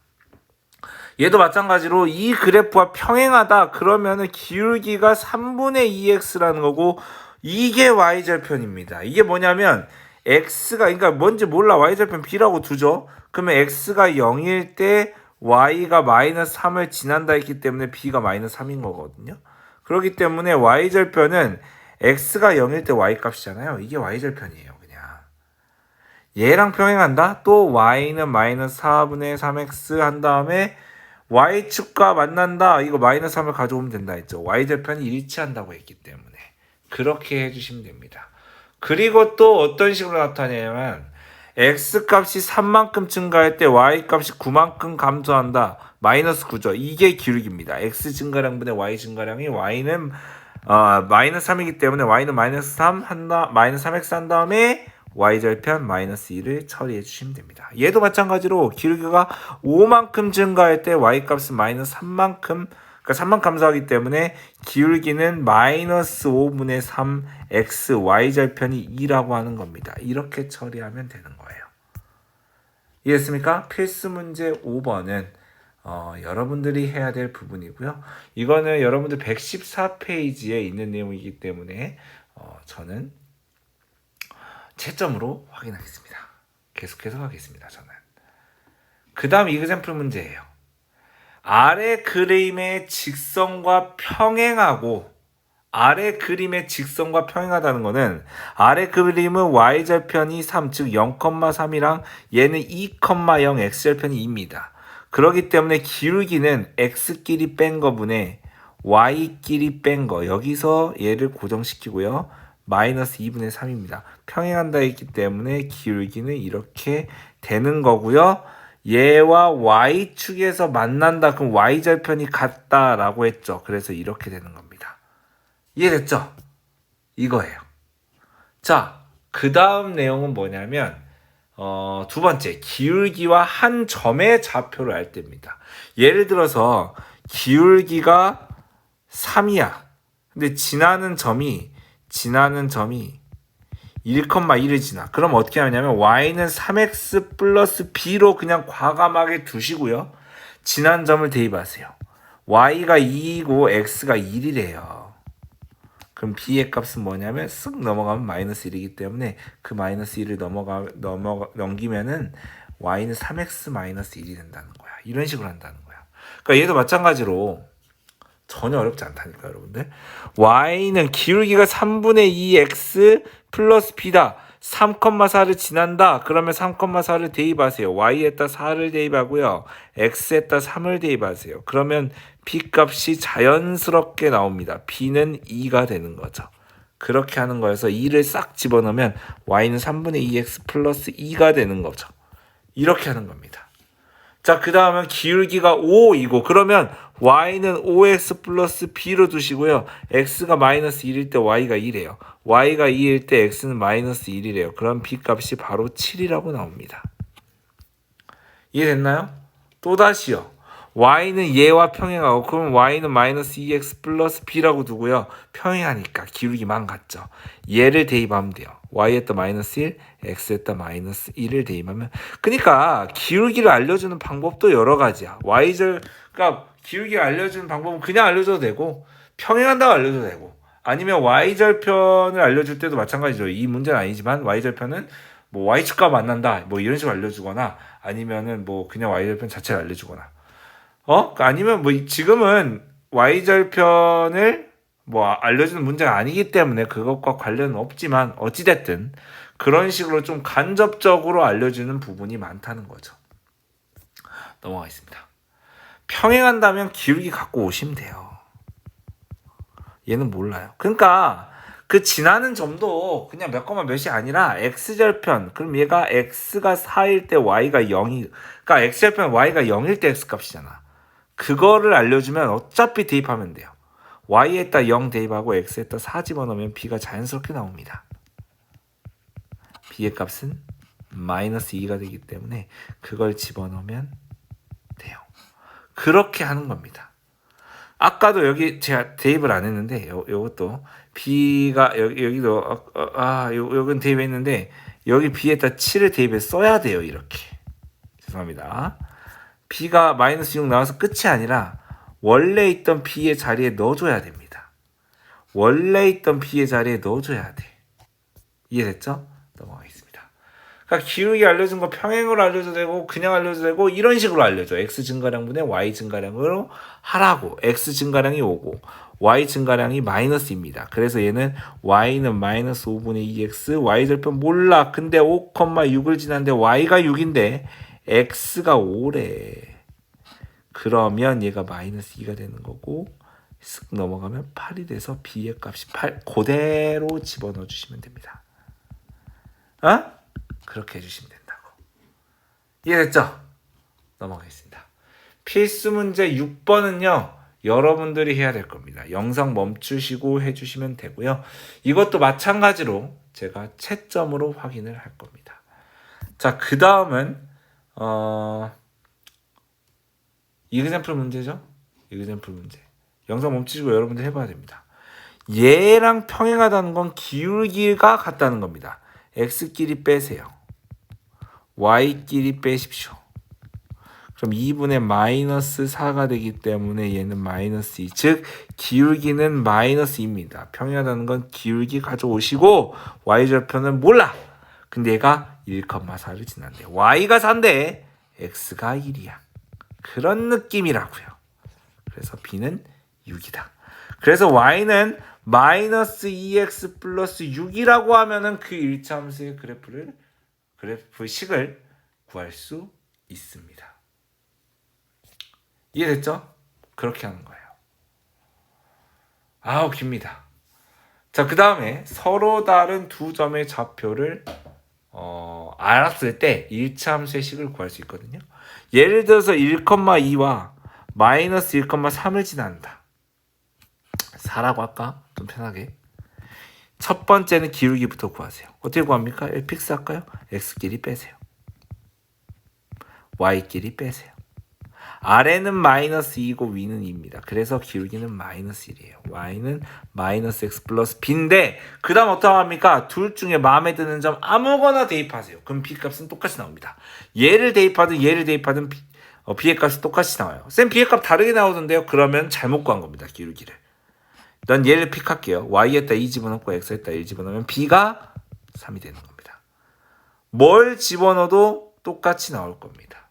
얘도 마찬가지로 이 그래프와 평행하다 그러면은 기울기가 3분의 2x라는 거고 이게 y절편입니다. 이게 뭐냐면 x가 그러니까 뭔지 몰라 y절편 b라고 두죠. 그러면 x가 0일 때 y가 마이너스 3을 지난다 했기 때문에 b가 마이너스 3인 거거든요. 그렇기 때문에 y절편은 x가 0일 때 y 값이잖아요. 이게 y절편이에요. 그냥 얘랑 평행한다. 또 y는 마이너스 4분의 3x 한 다음에 y축과 만난다. 이거 마이너스 3을 가져오면 된다 했죠. y절편이 일치한다고 했기 때문에 그렇게 해주시면 됩니다. 그리고 또 어떤 식으로 나타내냐면 x값이 3만큼 증가할 때 y값이 9만큼 감소한다. 마이너스 9죠. 이게 기울기입니다. x 증가량분의 y 증가량이 y는 마이너스 3이기 때문에 y는 마이너스 3 한다. 마이너스 3x 한 다음에 y절편 마이너스 2를 처리해 주시면 됩니다. 얘도 마찬가지로 기울기가 5만큼 증가할 때 y값은 마이너스 3만큼 그러니까 3만 감소하기 때문에 기울기는 마이너스 5분의 3 x y절편이 2라고 하는 겁니다. 이렇게 처리하면 되는 거예요. 이해했습니까? 필수 문제 5번은 여러분들이 해야 될 부분이고요. 이거는 여러분들 114페이지에 있는 내용이기 때문에 저는 채점으로 확인하겠습니다. 계속해서 하겠습니다. 저는. 그 다음 이그샘플 문제예요. 아래 그림의 직선과 평행하고 아래 그림의 직선과 평행하다는 거는 아래 그림은 y절편이 3, 즉 0,3이랑 얘는 2,0 x절편이 2입니다. 그렇기 때문에 기울기는 x끼리 뺀 거분에 y끼리 뺀 거 여기서 얘를 고정시키고요. 마이너스 2분의 3입니다. 평행한다 했기 때문에 기울기는 이렇게 되는 거고요. 얘와 y축에서 만난다. 그럼 y절편이 같다라고 했죠. 그래서 이렇게 되는 겁니다. 이해됐죠? 이거예요. 자, 그 다음 내용은 뭐냐면 두 번째, 기울기와 한 점의 좌표를 알 때입니다. 예를 들어서 기울기가 3이야. 근데 지나는 점이 1,1을 지나. 그럼 어떻게 하냐면 y는 3x 플러스 b로 그냥 과감하게 두시고요. 지난 점을 대입하세요. y가 2이고 x가 1이래요. 그럼 b의 값은 뭐냐면 쓱 넘어가면 마이너스 1이기 때문에 그 마이너스 1을 넘기면은 y는 3x 마이너스 1이 된다는 거야. 이런 식으로 한다는 거야. 그러니까 얘도 마찬가지로 전혀 어렵지 않다니까 여러분들. y는 기울기가 3분의 2x 플러스 b다. 3,4를 지난다. 그러면 3,4를 대입하세요. y에다 4를 대입하고요. x에다 3을 대입하세요. 그러면 b 값이 자연스럽게 나옵니다. b는 2가 되는 거죠. 그렇게 하는 거여서 2를 싹 집어넣으면 y는 3분의 2x 플러스 2가 되는 거죠. 이렇게 하는 겁니다. 자, 그 다음은 기울기가 5이고 그러면 y는 5x 플러스 b로 두시고요. x가 마이너스 1일 때 y가 1이에요. y가 2일 때 x는 마이너스 1이래요. 그럼 b 값이 바로 7이라고 나옵니다. 이해됐나요? 또다시요. y는 얘와 평행하고 그럼 y는 마이너스 2x 플러스 b라고 두고요. 평행하니까 기울기만 같죠. 얘를 대입하면 돼요. y에다 마이너스 1, x에다 마이너스 1을 대입하면 그러니까 기울기를 알려주는 방법도 여러 가지야. 그러니까 기울기를 알려주는 방법은 그냥 알려줘도 되고 평행한다고 알려줘도 되고 아니면 y절편을 알려줄 때도 마찬가지죠. 이 문제는 아니지만 y절편은 뭐 y축과 만난다 뭐 이런 식으로 알려주거나 아니면은 뭐 그냥 y절편 자체를 알려주거나 아니면 뭐 지금은 y절편을 뭐 알려주는 문제가 아니기 때문에 그것과 관련은 없지만 어찌됐든 그런 식으로 좀 간접적으로 알려주는 부분이 많다는 거죠. 넘어가겠습니다. 평행한다면 기울기 갖고 오시면 돼요. 얘는 몰라요. 그러니까 그 지나는 점도 그냥 몇 콤마 몇이 아니라 x절편 그럼 얘가 x가 4일 때 y가 0이 그러니까 x절편 y가 0일 때 x값이잖아. 그거를 알려주면 어차피 대입하면 돼요. y에다 0 대입하고 x에다 4 집어넣으면 b가 자연스럽게 나옵니다. b의 값은 마이너스 2가 되기 때문에 그걸 집어넣으면 돼요. 그렇게 하는 겁니다. 아까도 여기 제가 대입을 안 했는데 요것도 b가 여기도 여긴 대입했는데 여기 b에다 7을 대입해 써야 돼요. 이렇게 죄송합니다. b가 마이너스 6 나와서 끝이 아니라 원래 있던 b의 자리에 넣어줘야 됩니다. 원래 있던 b의 자리에 넣어줘야 돼. 이해됐죠? 넘어가겠습니다. 그러니까 기울기 알려준 거 평행으로 알려줘도 되고 그냥 알려줘도 되고 이런 식으로 알려줘. x 증가량분의 y 증가량으로 하라고. x 증가량이 5고 y 증가량이 마이너스입니다. 그래서 얘는 y는 마이너스 5분의 2x y절편 몰라. 근데 5,6을 지났는데 y가 6인데 x가 5래. 그러면 얘가 마이너스 2가 되는 거고 쓱 넘어가면 8이 돼서 b의 값이 8 그대로 집어넣어 주시면 됩니다. 그렇게 해주시면 된다고. 이해됐죠? 넘어가겠습니다. 필수 문제 6번은요. 여러분들이 해야 될 겁니다. 영상 멈추시고 해주시면 되고요. 이것도 마찬가지로 제가 채점으로 확인을 할 겁니다. 자, 그 다음은 이그젬플 문제죠? 이그젬플 문제. 영상 멈추시고 여러분들 해봐야 됩니다. 얘랑 평행하다는 건 기울기가 같다는 겁니다. x끼리 빼세요. y끼리 빼십시오. 그럼 2분의 마이너스 4가 되기 때문에 얘는 마이너스 2. 즉 기울기는 마이너스 2입니다. 평행하다는 건 기울기 가져오시고 y절편은 몰라. 근데 얘가 1,4를 지난대. y가 4인데 x가 1이야. 그런 느낌이라고요. 그래서 b는 6이다. 그래서 y는 마이너스 2x 플러스 6이라고 하면은 그 일차함수의 그래프식을 구할 수 있습니다. 이해됐죠? 그렇게 하는 거예요. 깁니다. 자, 그 다음에 서로 다른 두 점의 좌표를 알았을 때 일차함수의 식을 구할 수 있거든요. 예를 들어서 1,2와 마이너스 1,3을 지난다. 4라고 할까? 좀 편하게. 첫 번째는 기울기부터 구하세요. 어떻게 구합니까? 픽스 할까요? x끼리 빼세요. y끼리 빼세요. 아래는 마이너스 2고 위는 2입니다. 그래서 기울기는 마이너스 1이에요. y는 마이너스 x 플러스 b인데 그 다음 어떻게 합니까? 둘 중에 마음에 드는 점 아무거나 대입하세요. 그럼 b 값은 똑같이 나옵니다. 얘를 대입하든 b의 값이 똑같이 나와요. 쌤 b의 값 다르게 나오던데요? 그러면 잘못 구한 겁니다. 기울기를. 난 얘를 픽할게요. y에다 2 집어넣고 x에다 1 집어넣으면 b가 3이 되는 겁니다. 뭘 집어넣어도 똑같이 나올 겁니다.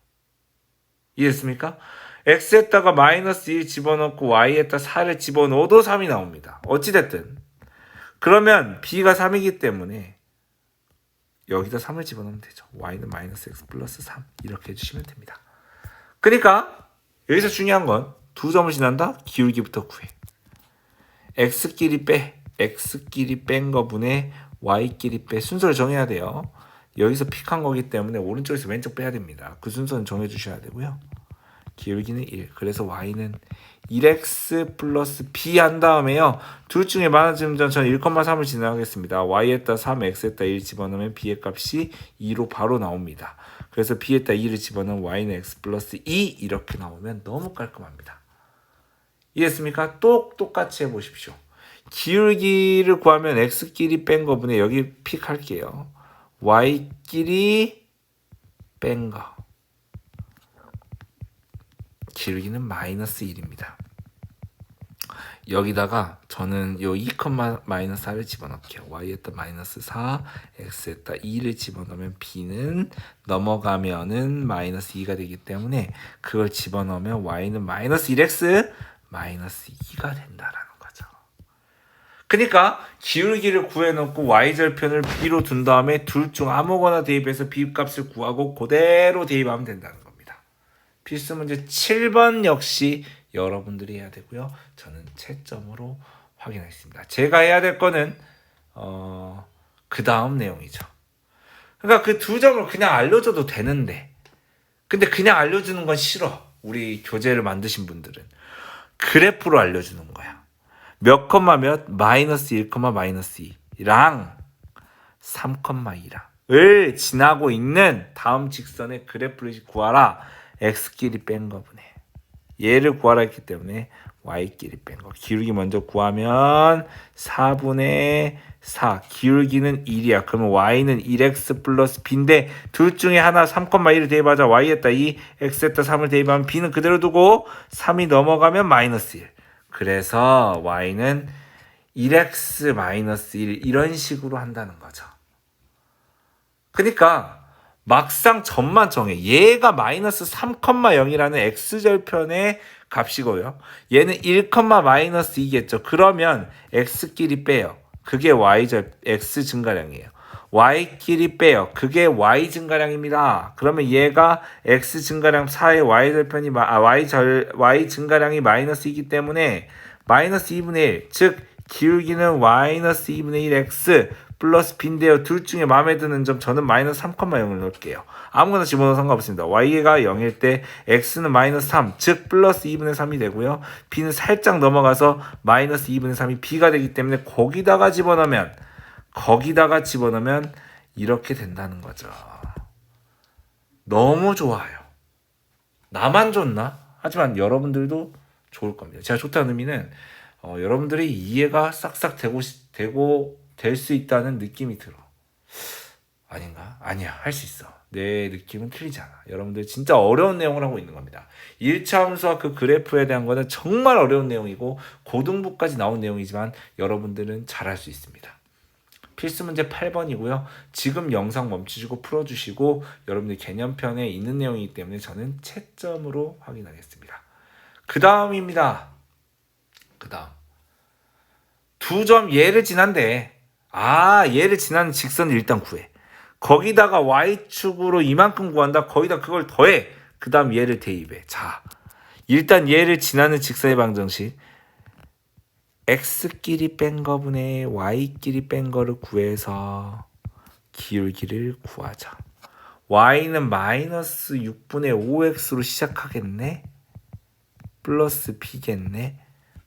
이해됐습니까? x에다가 마이너스 1 집어넣고 y에다 4를 집어넣어도 3이 나옵니다. 어찌됐든 그러면 b가 3이기 때문에 여기다 3을 집어넣으면 되죠. y는 마이너스 x 플러스 3 이렇게 해주시면 됩니다. 그러니까 여기서 중요한 건 두 점을 지난다? 기울기부터 구해. x끼리 빼. x끼리 뺀 거분의 y끼리 빼 순서를 정해야 돼요. 여기서 픽한 거기 때문에 오른쪽에서 왼쪽 빼야 됩니다. 그 순서는 정해주셔야 되고요. 기울기는 1. 그래서 y는 1x 플러스 b 한 다음에요. 둘 중에 많아지면 저는 1,3을 지나가겠습니다. y에다 3, x에다 1 집어넣으면 b의 값이 2로 바로 나옵니다. 그래서 b에다 2를 집어넣으면 y는 x 플러스 2 이렇게 나오면 너무 깔끔합니다. 이해했습니까? 똑같이 해보십시오. 기울기를 구하면 x끼리 뺀 거분에 여기 픽할게요. y끼리 뺀 거. 기울기는 마이너스 1입니다. 여기다가 저는 요 2, 마이너스 4를 집어넣을게요. y에다 마이너스 4, x에다 2를 집어넣으면 b는 넘어가면은 마이너스 2가 되기 때문에 그걸 집어넣으면 y는 마이너스 1x 마이너스 2가 된다라는 거죠. 그러니까 기울기를 구해놓고 y절편을 b로 둔 다음에 둘 중 아무거나 대입해서 b 값을 구하고 그대로 대입하면 된다는 겁니다. 필수 문제 7번 역시 여러분들이 해야 되고요. 저는 채점으로 확인하겠습니다. 제가 해야 될 거는 그 다음 내용이죠. 그러니까 그 두 점을 그냥 알려줘도 되는데 근데 그냥 알려주는 건 싫어. 우리 교재를 만드신 분들은 그래프로 알려주는 거야. 몇 컴마 몇? 마이너스 1, 마이너스 2랑 3,2를 지나고 있는 다음 직선의 그래프를 구하라. x끼리 뺀 거분에 얘를 구하라 했기 때문에 y끼리 뺀 거. 기울기 먼저 구하면 4분의 4. 기울기는 1이야. 그러면 y는 1x 플러스 b인데 둘 중에 하나 3,1을 대입하자. y에다 2, x에다 3을 대입하면 b는 그대로 두고 3이 넘어가면 마이너스 1. 그래서 y는 1x 마이너스 1 이런 식으로 한다는 거죠. 그러니까 막상 점만 정해. 얘가 마이너스 3,0이라는 x절편의 값이고요. 얘는 1, 마이너스 2겠죠. 그러면 x끼리 빼요. 그게 x 증가량이에요. y끼리 빼요. 그게 y 증가량입니다. 그러면 얘가 x 증가량 4의 y절편이 y 증가량이 마이너스 2이기 때문에 마이너스 2분의 1, 즉 기울기는 마이너스 2분의 1 x 플러스 b인데요. 둘 중에 마음에 드는 점 저는 마이너스 3,0을 넣을게요. 아무거나 집어넣어도 상관없습니다. y가 0일 때 x는 마이너스 3, 즉 플러스 2분의 3이 되고요. b는 살짝 넘어가서 마이너스 2분의 3이 b가 되기 때문에 거기다가 집어넣으면 이렇게 된다는 거죠. 너무 좋아요. 나만 좋나? 하지만 여러분들도 좋을 겁니다. 제가 좋다는 의미는 여러분들이 이해가 싹싹 될 수 있다는 느낌이 들어. 아닌가? 아니야. 할 수 있어. 내 느낌은 틀리지 않아. 여러분들 진짜 어려운 내용을 하고 있는 겁니다. 1차 함수와 그 그래프에 대한 거는 정말 어려운 내용이고 고등부까지 나온 내용이지만 여러분들은 잘할 수 있습니다. 필수 문제 8번이고요. 지금 영상 멈추시고 풀어주시고 여러분들 개념편에 있는 내용이기 때문에 저는 채점으로 확인하겠습니다. 그 다음입니다. 그 다음. 두 점 얘를 지난데 얘를 지나는 직선을 일단 구해. 거기다가 y축으로 이만큼 구한다. 거기다 그걸 더해. 그 다음 얘를 대입해. 자, 일단 얘를 지나는 직선의 방정식 x끼리 뺀 거분에 y끼리 뺀 거를 구해서 기울기를 구하자. y는 마이너스 6분의 5x로 시작하겠네. 플러스 b겠네.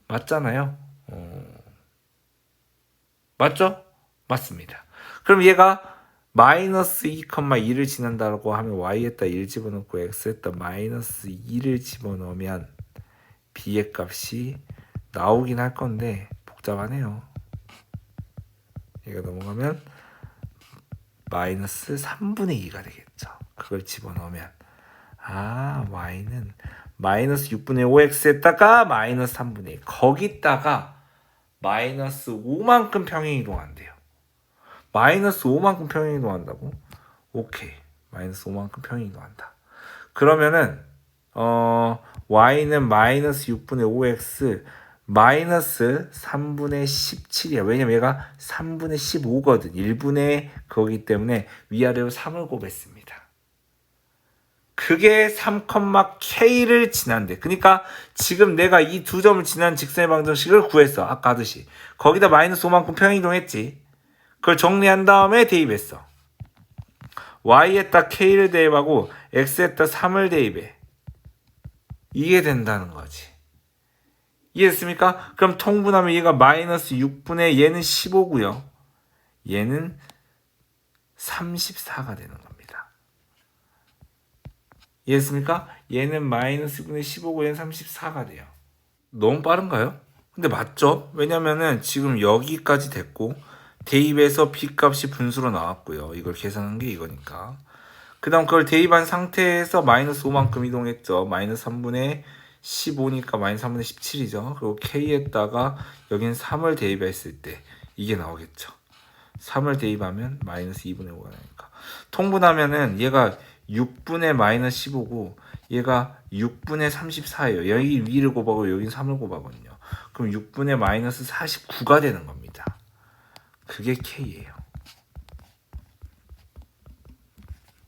맞잖아요. 맞죠? 맞습니다. 그럼 얘가 마이너스 2,2를 지난다고 하면 y에다 1 집어넣고 x에다 마이너스 2를 집어넣으면 b의 값이 나오긴 할 건데 복잡하네요. 얘가 넘어가면 마이너스 3분의 2가 되겠죠. 그걸 집어넣으면 y는 마이너스 6분의 5x에다가 마이너스 3분의 2 거기다가 마이너스 5만큼 평행이동한대요. 마이너스 5만큼 평행이동한다고? 오케이. 마이너스 5만큼 평행이동한다. 그러면은 y는 마이너스 6분의 5x 마이너스 3분의 17이야. 왜냐면 얘가 3분의 15거든. 1분의 거기 때문에 위아래로 3을 곱했습니다. 그게 3,k를 지난대. 그러니까 지금 내가 이 두 점을 지난 직선의 방정식을 구했어. 아까 하듯이. 거기다 마이너스 5만큼 평행이동했지. 그걸 정리한 다음에 대입했어. y에다 k를 대입하고 x에다 3을 대입해. 이게 된다는 거지. 이해됐습니까? 그럼 통분하면 얘가 마이너스 6분의 얘는 15고요. 얘는 34가 되는 겁니다. 이해됐습니까? 얘는 마이너스 6분의 15고 얘는 34가 돼요. 너무 빠른가요? 근데 맞죠? 왜냐면은 지금 여기까지 됐고 대입해서 b값이 분수로 나왔고요. 이걸 계산한 게 이거니까. 그 다음 그걸 대입한 상태에서 마이너스 5만큼 이동했죠. 마이너스 3분의 15니까 마이너스 3분의 17이죠. 그리고 k에다가 여긴 3을 대입했을 때 이게 나오겠죠. 3을 대입하면 마이너스 2분의 5가 나니까. 통분하면은 얘가 6분의 마이너스 15고 얘가 6분의 34예요. 여기 위를 곱하고 여긴 3을 곱하거든요. 그럼 6분의 마이너스 49가 되는 겁니다. 그게 k예요.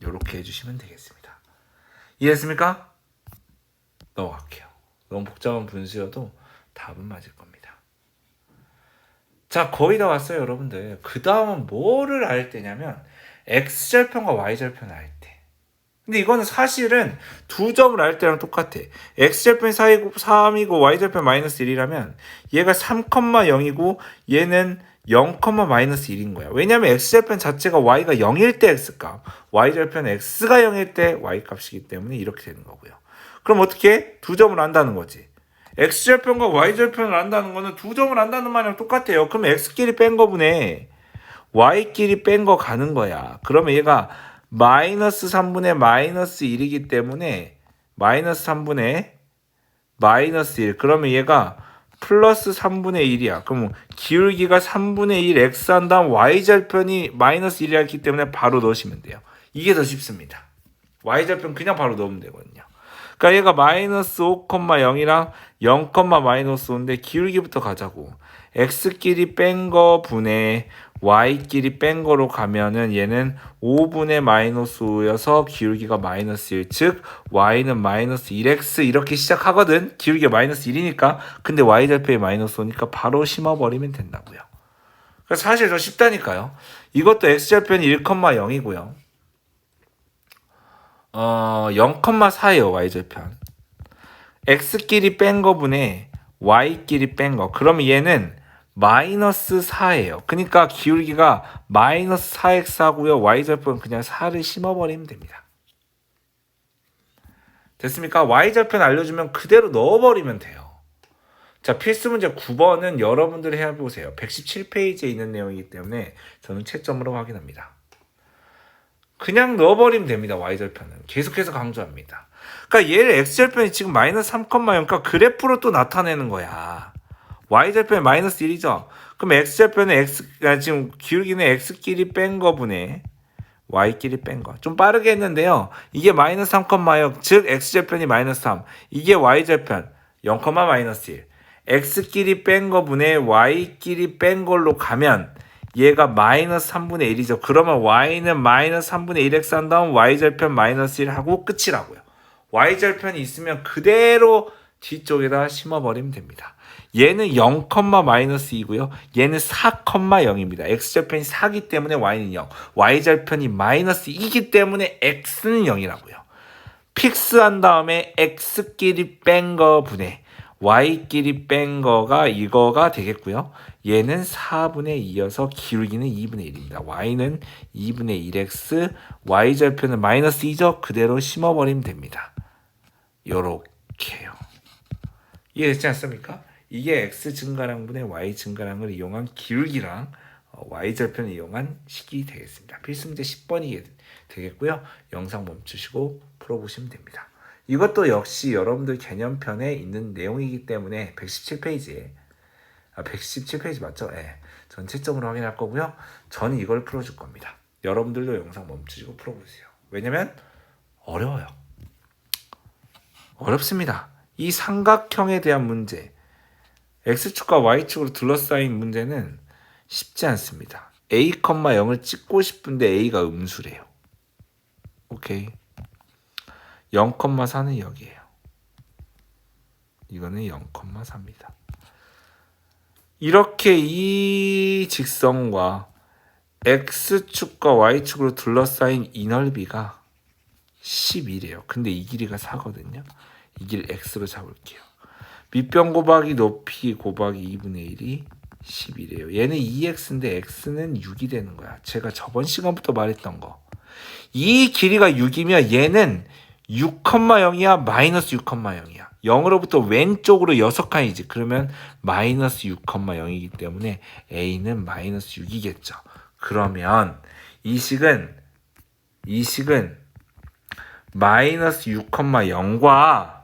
이렇게 해주시면 되겠습니다. 이해했습니까? 넘어갈게요. 너무 복잡한 분수여도 답은 맞을 겁니다. 자, 거의 다 왔어요, 여러분들. 그 다음은 뭐를 알 때냐면 x절편과 y절편을 알 때. 근데 이거는 사실은 두 점을 알 때랑 똑같아. x절편 3이고 y절편 마이너스 1이라면 얘가 3,0이고 얘는 0, 마이너스 1인 거야. 왜냐면 x절편 자체가 y가 0일 때 x값, y절편 x가 0일 때 y값이기 때문에 이렇게 되는 거고요. 그럼 어떻게? 두 점을 안다는 거지. x절편과 y절편을 안다는 거는 두 점을 안다는 말이랑 똑같아요. 그럼 x끼리 뺀 거분에 y끼리 뺀 거 가는 거야. 그러면 얘가 마이너스 3분의 마이너스 1이기 때문에 마이너스 3분의 마이너스 1. 그러면 얘가 플러스 3분의 1이야. 그럼 기울기가 3분의 1 x 한 다음 y절편이 마이너스 1이었기 때문에 바로 넣으시면 돼요. 이게 더 쉽습니다. y절편 그냥 바로 넣으면 되거든요. 그러니까 얘가 마이너스 5,0이랑 0, 마이너스 5인데 기울기부터 가자고. x끼리 뺀 거 분의 y끼리 뺀 거로 가면은 얘는 5분의 마이너스 5여서 기울기가 마이너스 1. 즉 y는 마이너스 1x 이렇게 시작하거든. 기울기가 마이너스 1이니까. 근데 y절편이 마이너스 5니까 바로 심어버리면 된다고요. 그래서 사실 더 쉽다니까요. 이것도 x절편이 1,0이고요. 0,4예요. y절편. x끼리 뺀 거분에 y끼리 뺀 거. 그러면 얘는 마이너스 4예요. 그러니까 기울기가 마이너스 4x 하고요. y절편 그냥 4를 심어버리면 됩니다. 됐습니까? y절편 알려주면 그대로 넣어버리면 돼요. 자, 필수 문제 9번은 여러분들이 해보세요. 117페이지에 있는 내용이기 때문에 저는 채점으로 확인합니다. 그냥 넣어버리면 됩니다. y절편은. 계속해서 강조합니다. 그러니까 얘를 x절편이 지금 마이너스 3,0니까 그래프로 또 나타내는 거야. y절편이 마이너스 1이죠. 그럼 x절편은 지금 기울기는 x끼리 뺀 거분에 y끼리 뺀 거. 좀 빠르게 했는데요. 이게 마이너스 3,0요. 즉 x절편이 마이너스 3. 이게 y절편 0, 마이너스 1. x끼리 뺀 거분에 y끼리 뺀 걸로 가면 얘가 마이너스 3분의 1이죠. 그러면 y는 마이너스 3분의 1x 한 다음 y절편 마이너스 1 하고 끝이라고요. y절편이 있으면 그대로 뒤쪽에다 심어버리면 됩니다. 얘는 0, 마이너스 2고요. 얘는 4, 0입니다. x절편이 4기 때문에 y는 0. y절편이 마이너스 2기 때문에 x는 0이라고요. 픽스한 다음에 x끼리 뺀 거 분의 y끼리 뺀 거가 이거가 되겠고요. 얘는 4분의 2여서 기울기는 2분의 1입니다. y는 2분의 1x, y절편은 마이너스 2죠. 그대로 심어버리면 됩니다. 요렇게요. 이해됐지 않습니까? 이게 x 증가량분의 y 증가량을 이용한 기울기랑 y절편을 이용한 식이 되겠습니다. 필수 문제 10번이 되겠고요. 영상 멈추시고 풀어보시면 됩니다. 이것도 역시 여러분들 개념편에 있는 내용이기 때문에 117페이지에 117페이지 맞죠? 네. 전체적으로 확인할 거고요. 저는 이걸 풀어줄 겁니다. 여러분들도 영상 멈추시고 풀어보세요. 왜냐면 어려워요. 어렵습니다. 이 삼각형에 대한 문제, x축과 y축으로 둘러싸인 문제는 쉽지 않습니다. a, 0을 찍고 싶은데 a가 음수래요. 오케이. 0,4는 여기에요. 이거는 0,4입니다. 이렇게 이 직선과 x축과 y축으로 둘러싸인 이 넓이가 11이에요. 근데 이 길이가 4거든요. 이 길 x로 잡을게요. 밑변 곱하기 높이 곱하기 2분의 1이 11이에요. 얘는 2x인데 x는 6이 되는 거야. 제가 저번 시간부터 말했던 거. 이 길이가 6이면 얘는 6,0이야 마이너스 6,0이야. 0으로부터 왼쪽으로 6칸이지. 그러면 마이너스 6,0이기 때문에 a는 마이너스 6이겠죠. 그러면 이 식은 마이너스 6,0과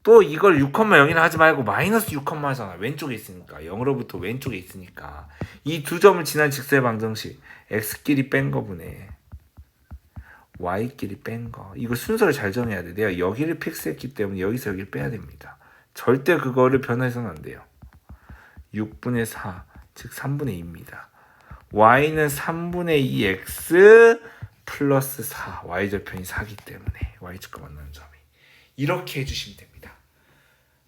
또 이걸 6,0이나 하지 말고 마이너스 6,0잖아. 왼쪽에 있으니까. 0으로부터 왼쪽에 있으니까. 이 두 점을 지난 직선의 방정식. x끼리 뺀 거분에 y끼리 뺀 거. 이거 순서를 잘 정해야 돼. 내가 여기를 픽스했기 때문에 여기서 여기를 빼야 됩니다. 절대 그거를 변해서는 안 돼요. 6분의 4, 즉 3분의 2입니다. y는 3분의 2x 플러스 4. y절편이 4기 때문에 y축과 만나는 점이. 이렇게 해주시면 됩니다.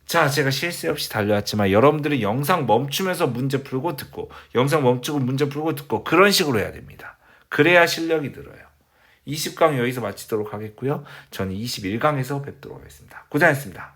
자, 제가 실수 없이 달려왔지만 여러분들은 영상 멈추면서 문제 풀고 듣고 영상 멈추고 문제 풀고 듣고 그런 식으로 해야 됩니다. 그래야 실력이 늘어요. 20강 여기서 마치도록 하겠고요. 저는 21강에서 뵙도록 하겠습니다. 고생하셨습니다.